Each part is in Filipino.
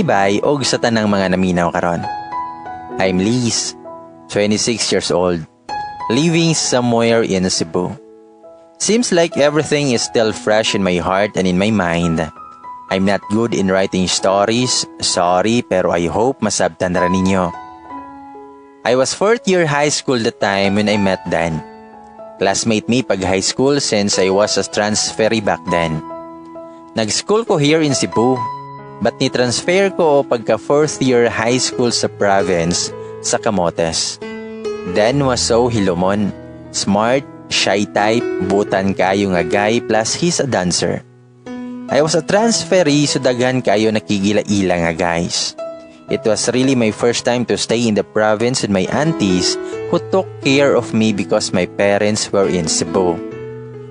Bye-bye og sa tanang mga naminaw karon. I'm Liz, 26 years old, living somewhere in Cebu. Seems like everything is still fresh in my heart and in my mind. I'm not good in writing stories, sorry, pero I hope masabtan na ninyo. I was 4th year high school the time when I met Dan. Classmate me pag high school since I was a transferee back then. Nag-school ko here in Cebu, but ni-transfer ko pagka 4th year high school sa province sa Camotes. Dan was so hilomon, smart, shy type, butan kayo nga guy plus he's a dancer. I was a transferee so daghan kayo nakigila-ila nga guys. It was really my first time to stay in the province with my aunties who took care of me because my parents were in Cebu.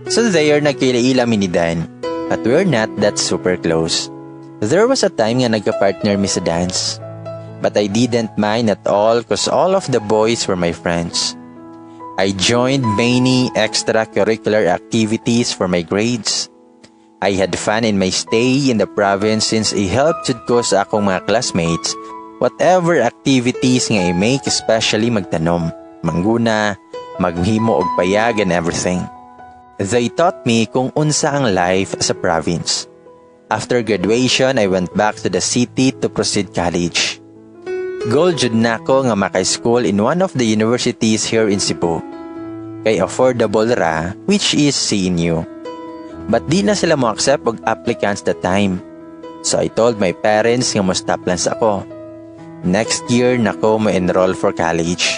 So there nagkila-ila mi ni Dan, but we're not that super close. There was a time nga nagka-partner mi sa dance. But I didn't mind at all cause all of the boys were my friends. I joined many extracurricular activities for my grades. I had fun in my stay in the province since I helped ko sa akong mga classmates whatever activities nga i-make, especially magtanom, mangguna, maghimo og payag and everything. They taught me kung unsa ang life sa province. After graduation, I went back to the city to proceed college. Goal jud nako nga maka-school in one of the universities here in Cebu. Kay affordable ra, which is CNU. But di na sila mo accept og applicants that time. So I told my parents nga mo stop lang ako. Next year nako ma-enroll for college.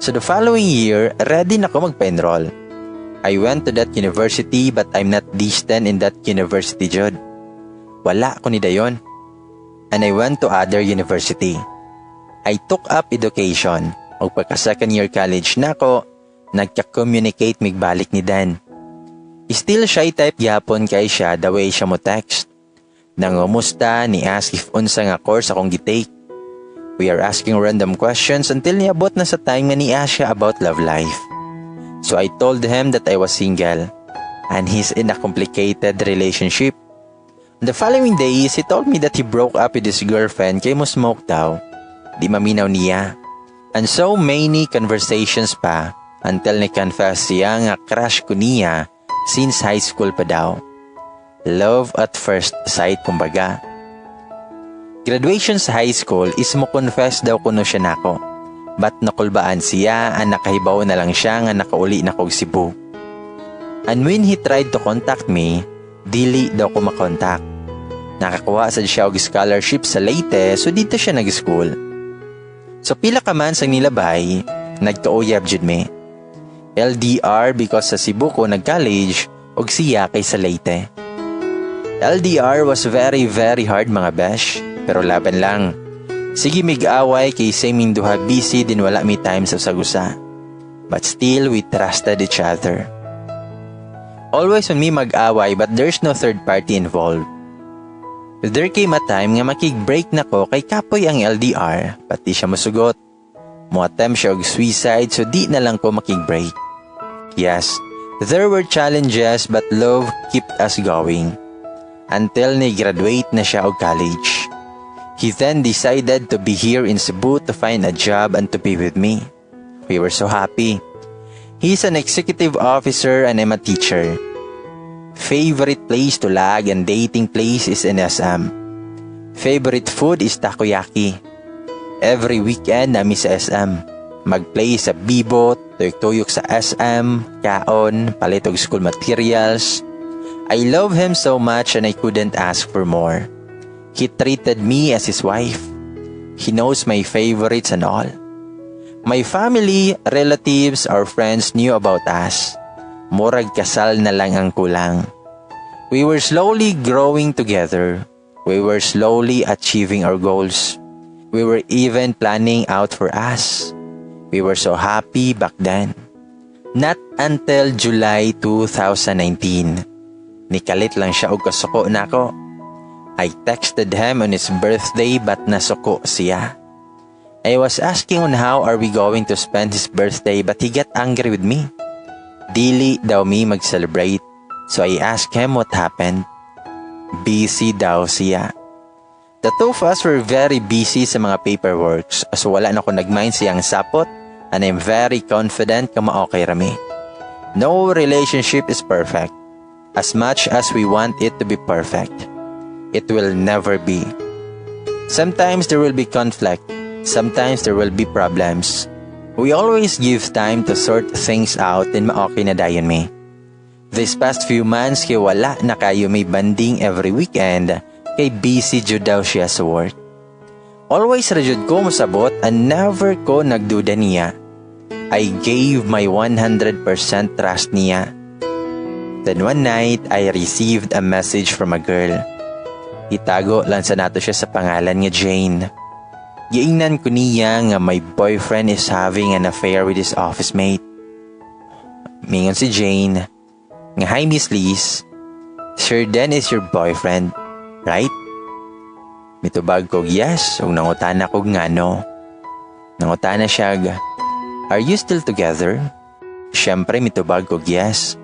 So the following year, ready nako magpa-enroll. I went to that university but I'm not destined in that university jud. Wala ko ni dayon. And I went to other university. I took up education. O pagka second year college na ako, nagka-communicate migbalik ni Dan. Still shy type gyapon kay siya the way siya mo text. Nangumusta ni ask if unsa nga course akong gitake. We are asking random questions until niabot na sa time nga ni ask siya about love life. So I told him that I was single and he's in a complicated relationship. The following days, he told me that he broke up with his girlfriend kay mo smoke daw. Di maminaw niya. And so many conversations pa until ni-confess siya nga crush ko niya since high school pa daw. Love at first sight kumbaga. Graduation sa high school is mo confess daw kuno siya nako. But nakulbaan siya ang nakahibaw na lang siya nga nakauli na kog Cebu. And when he tried to contact me, dili daw ko makontak. Nakakuha sa siya og scholarship sa Leyte so dito siya nag-school. So pila ka man sang nilabay, nagkauyab jud me. LDR because sa Cebu ko nag-college og siya kay sa Leyte. LDR was very hard mga besh, pero laban lang. Sige mig-away kay saming duha busy din wala mi time sa sagusa. But still we trusted each other. Always when me mag-away but there's no third party involved. There came a time nga makig-break na ko kay kapoy ang LDR but di siya masugot. Mo-attempt siya og suicide so di na lang ko makig-break. Yes, there were challenges but love kept us going. Until ni-graduate na siya og college. He then decided to be here in Cebu to find a job and to be with me. We were so happy. He's an executive officer and I'm a teacher. Favorite place to lag and dating place is in SM. Favorite food is takoyaki. Every weekend nami sa SM. Mag-play sa Bibot, tuyok-tuyok sa SM, kaon, palit og school materials. I love him so much and I couldn't ask for more. He treated me as his wife. He knows my favorites and all. My family, relatives, or friends knew about us. Murag kasal na lang ang kulang. We were slowly growing together. We were slowly achieving our goals. We were even planning out for us. We were so happy back then. Not until July 2019. Nikalit lang siya og kasuko nako. I texted him on his birthday but nasuko siya. I was asking on how are we going to spend his birthday but he got angry with me. Dili daw me mag-celebrate. So I asked him what happened. Busy daw siya. The two of us were very busy sa mga paperworks, so wala na ko nagmind siyang sapot, and I'm very confident ka maokay rami. No relationship is perfect. As much as we want it to be perfect, it will never be. Sometimes there will be conflict. Sometimes there will be problems. We always give time to sort things out and maokay na dayon me. This past few months, kay wala na kayo may banding every weekend, kay busy jud daw siya sa work. Always rajud ko musabot and never ko nagduda niya. I gave my 100% trust niya. Then one night, I received a message from a girl. Itago lang sa nato siya sa pangalan nga Jane. Giingnan ko niya nga my boyfriend is having an affair with his office mate. Mingon si Jane, nga hi Miss Liz, sure then is your boyfriend, right? Mitubag ko yes, ug nangutana ko nga no. Nangutana siya, are you still together? Siyempre mitubag ko yes.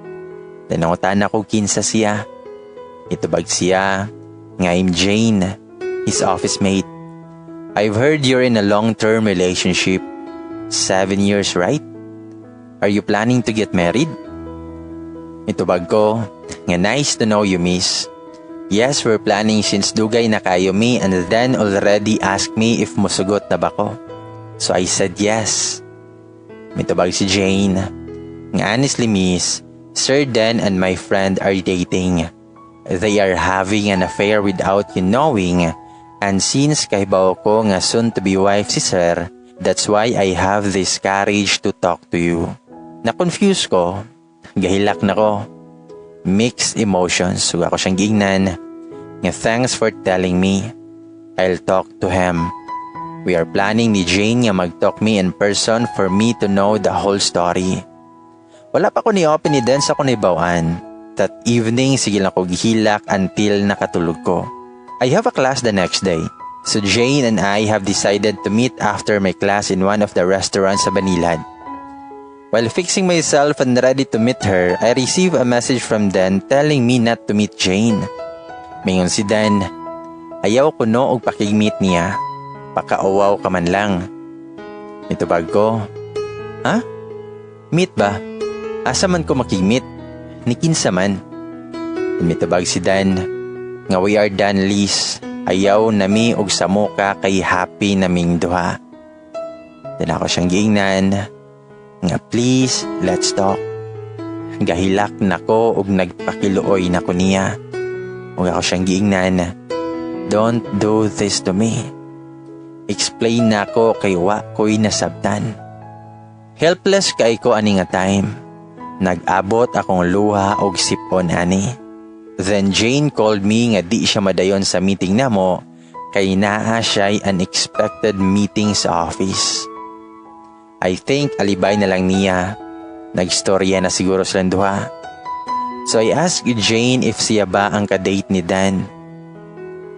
Then nangutana ko kinsa siya. Mitubag siya, nga I'm Jane, his office mate. I've heard you're in a long-term relationship. 7 years, right? Are you planning to get married? Mitubag ko, nga nice to know you, miss. Yes, we're planning since dugay na kayo me and then already asked me if musugot na ba ko. So I said yes. Mitubag si Jane, nga honestly, miss, Sir Dan and my friend are dating. They are having an affair without you knowing. And since kahibaw ko nga soon to be wife si Sir, that's why I have this courage to talk to you. Na-confuse ko, gahilak na ko. Mixed emotions, so ako siyang giingnan. Nga thanks for telling me. I'll talk to him. We are planning ni Jane nga mag-talk me in person for me to know the whole story. Wala pa ko ni-open ni Dan sa ko naibawan. That evening, sige lang ko gihilak until nakatulog ko. I have a class the next day, so Jane and I have decided to meet after my class in one of the restaurants sa Banilad. While fixing myself and ready to meet her, I receive a message from Dan telling me not to meet Jane. Mingon si Dan, ayaw ko no og pakig-meet niya, pakauwaw ka man lang. Mitubag ko, ha? Meet ba? Asa man ko makig-meet? Ni kinsa man? Mitubag si Dan, nga we are done, Liz. Ayaw nami og samuka kay happy naming duha. Then ako siyang giingnan, nga please, let's talk. Gahilak nako og nagpakiluoy nako niya. Ug ako siyang giingnan, don't do this to me. Explain nako kay wa ko'y nasabtan. Helpless kay ko ani nga time. Nag-abot akong luha og sipon ani. Then Jane called me nga di siya madayon sa meeting namo kay naa siya'y unexpected meeting sa office. I think alibay na lang niya. Nagstorya na siguro silang duha. So I asked Jane if siya ba ang kadate ni Dan.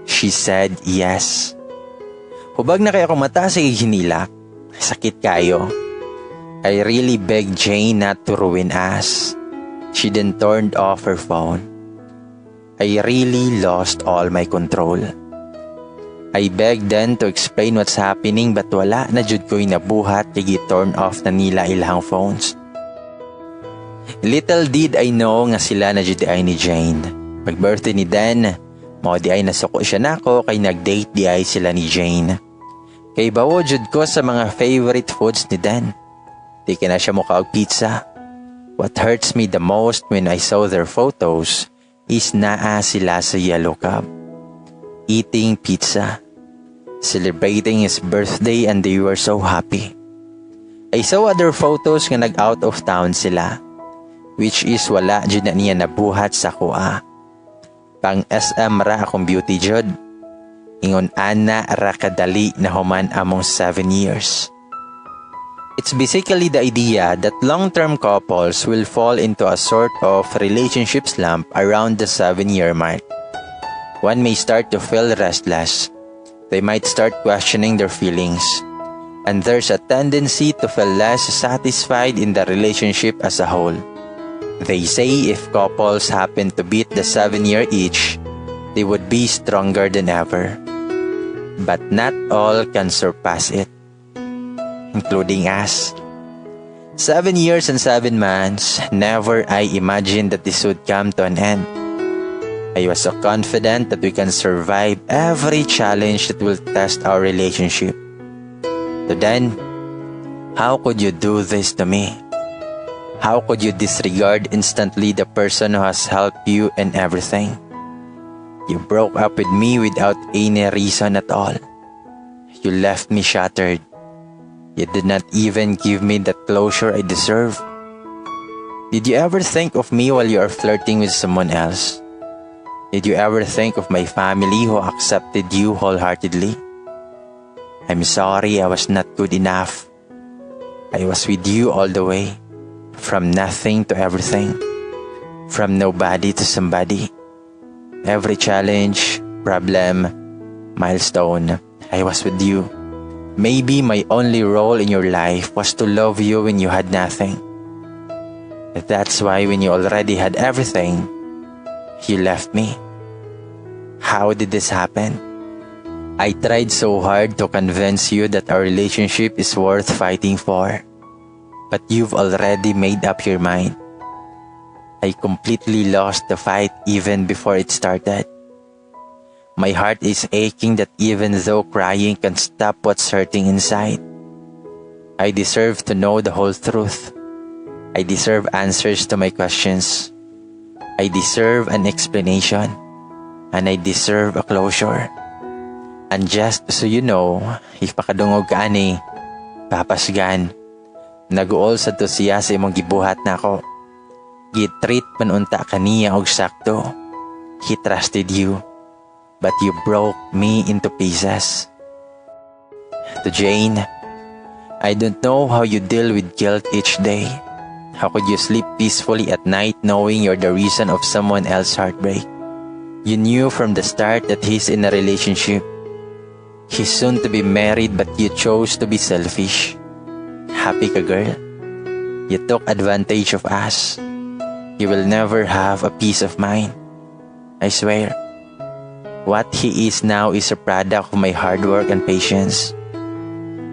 She said yes. Hubag na kaya akong mata sa hinilak. Sakit kayo. I really begged Jane not to ruin us. She then turned off her phone. I really lost all my control. I begged them to explain what's happening but wala na jud ko'y nabuhat kay gi-turn off na nila ilang phones. Little did I know nga sila na jud ay ni Jane. Pag-birthday ni Dan, mao di ay nasuko siya nako kay nag-date di ay sila ni Jane. Kay bawo jud ko sa mga favorite foods ni Dan. Di ka na siya mukha og pizza. What hurts me the most when I saw their photos is naa sila sa Yellow Cab, eating pizza, celebrating his birthday and they were so happy. I saw other photos nga nag-out of town sila, which is wala jud na niya nabuhat sa kuha. Pang SM ra akong beauty jud. Ingon ana ra kadali na human among 7 years. It's basically the idea that long-term couples will fall into a sort of relationship slump around the 7-year mark. One may start to feel restless. They might start questioning their feelings. And there's a tendency to feel less satisfied in the relationship as a whole. They say if couples happen to beat the 7-year each, they would be stronger than ever. but not all can surpass it, including us. 7 years and 7 months, never I imagined that this would come to an end. I was so confident that we can survive every challenge that will test our relationship. So then, how could you do this to me? How could you disregard instantly the person who has helped you and everything? You broke up with me without any reason at all. You left me shattered. You did not even give me the closure I deserve. Did you ever think of me while you are flirting with someone else? Did you ever think of my family who accepted you wholeheartedly? I'm sorry I was not good enough. I was with you all the way. From nothing to everything. From nobody to somebody. Every challenge, problem, milestone, I was with you. Maybe my only role in your life was to love you when you had nothing. That's why when you already had everything, you left me. How did this happen? I tried so hard to convince you that our relationship is worth fighting for. But you've already made up your mind. I completely lost the fight even before it started. My heart is aching that even though crying can stop what's hurting inside. I deserve to know the whole truth. I deserve answers to my questions. I deserve an explanation. And I deserve a closure. And just so you know, ipakadungog ka ani, papasgan. Naguol sa to siya sa imong gibuhat na ako. Gitreat manunta kaniya og sakto. He trusted you. But you broke me into pieces. To Jane, I don't know how you deal with guilt each day. How could you sleep peacefully at night knowing you're the reason of someone else's heartbreak? You knew from the start that he's in a relationship. He's soon to be married but you chose to be selfish. Happy ka, girl? You took advantage of us. You will never have a peace of mind. I swear. What he is now is a product of my hard work and patience.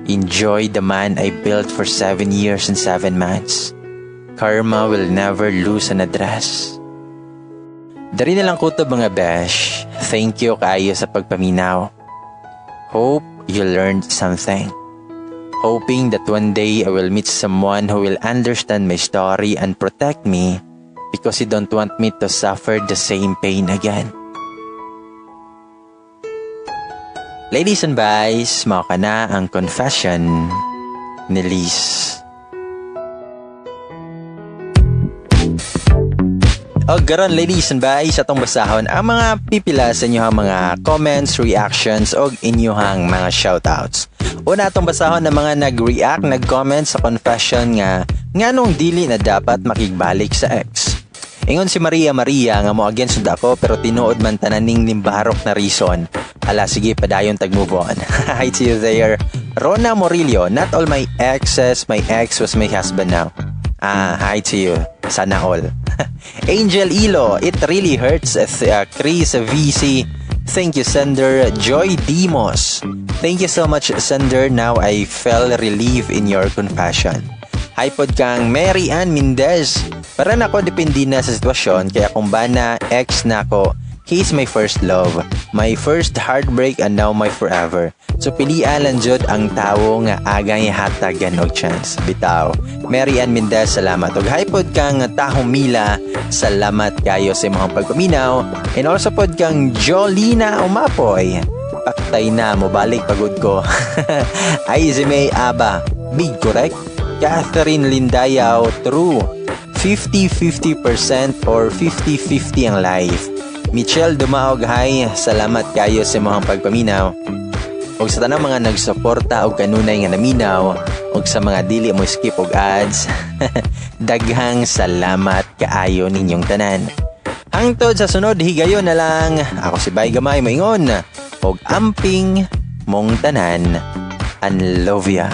Enjoy the man I built for 7 years and 7 months. Karma will never lose an address. Dari na lang ko to mga besh. Thank you kayo sa pagpaminaw. Hope you learned something. Hoping that one day I will meet someone who will understand my story and protect me because you don't want me to suffer the same pain again. Ladies and boys, mao ka na ang confession ni Liz. O garon ladies and boys, atong basahon ang mga pipila sa inyohang mga comments, reactions o inyohang mga shoutouts. Una atong basahon ng mga nag-react, nag-comment sa confession nga nganong dili na dapat makigbalik sa ex. Ingon si Maria nga mo against sud ako pero tinuod man tananing nimbarok na reason. Ala sige padayon tag move on. Hi to you there. Rona Morillo, not all my exes, my ex was my husband now. Hi to you. Sana all. Angel Ilo, it really hurts. Chris VC, thank you sender. Joy Dimos, thank you so much sender. Now I felt relief in your confession. Hi pod kang Mary Ann Mendez. Para nako depende na sa sitwasyon kaya kung ba na ex na ko, he's my first love, my first heartbreak and now my forever. So pilian lang jud ang tawo nga agay hatagan og chance. Bitaw. Mary Ann Mendez, salamat. Og hi pod kang Tahong Mila, salamat kayo sa imong pagpaminaw. And also pod kang Jolina Umapoy. Paktay na mo balik pagod ko. Aizime Aba, big correct. Catherine Lindayaw, true. 50-50% or 50-50 ang life. Michelle Dumaog, hi. Salamat kayo sa imong pagpaminaw. Og sa tanang mga nagsuporta og kanunay nga naminaw, og sa mga dili mo skip og ads, daghang salamat kaayo ninyong tanan. Hangtod sa sunod higayon na lang. Ako si Bay Gamay maingon og amping mong tanan. And love ya.